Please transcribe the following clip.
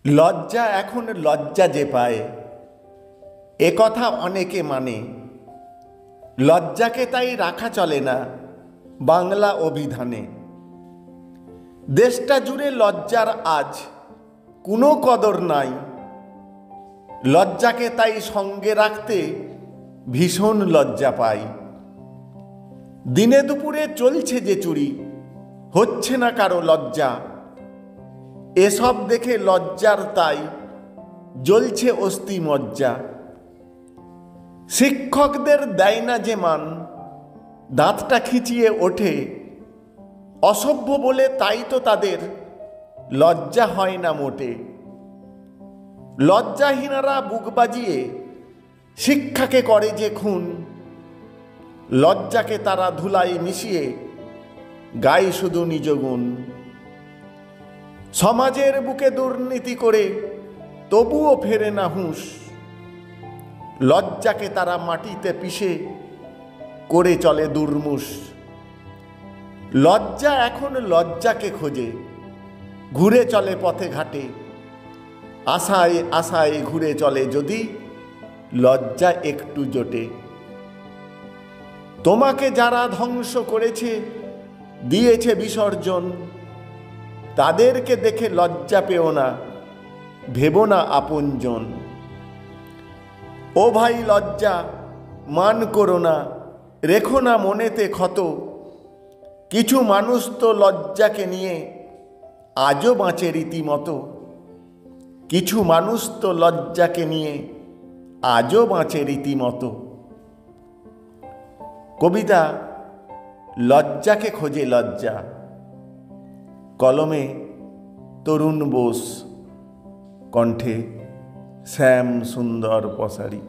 লজ্জা এখন লজ্জা যে পায়, এ কথা অনেকে মানে। লজ্জাকে তাই রাখা চলে না বাংলা অভিধানে। দেশটা জুড়ে লজ্জার আজ কোনো কদর নাই। লজ্জাকে তাই সঙ্গে রাখতে ভীষণ লজ্জা পাই। দিনে দুপুরে চলছে যে চুরি, হচ্ছে না কারো লজ্জা। এসব দেখে লজ্জার তাই জ্বলছে অস্থি মজ্জা। শিক্ষকদের দেয় না যে মান, দাঁতটা খিচিয়ে ওঠে। অসভ্য বলে তাই তো তাদের লজ্জা হয় না মোটে। লজ্জাহীনারা বুক বাজিয়ে শিক্ষাকে করে যে খুন। লজ্জাকে তারা ধুলায় মিশিয়ে গায় শুধু নিজ গুণ। সমাজের বুকে দুর্নীতি করে তবুও ফেরে না হুঁশ। লজ্জাকে তারা মাটিতে পিষে করে চলে দুর্মুষ। লজ্জা এখন লজ্জাকে খোঁজে, ঘুরে চলে পথে ঘাটে। আশায় আশায় ঘুরে চলে যদি লজ্জা একটু জোটে। তোমাকে যারা ধ্বংস করেছে, দিয়েছে বিসর্জন, তাদেরকে দেখে লজ্জা পেও না, ভেবো না আপনজন। ও ভাই লজ্জা মান করো না, রেখো না মনেতে ক্ষত। কিছু মানুষ তো লজ্জাকে নিয়ে আজও বাঁচে রীতিমতো। কিছু মানুষ তো লজ্জাকে নিয়ে আজও বাঁচে রীতিমতো। কবিতা লজ্জাকে খোঁজে লজ্জা। কলমে তরুণ বোস, কণ্ঠে শ্যাম সুন্দর পসারি।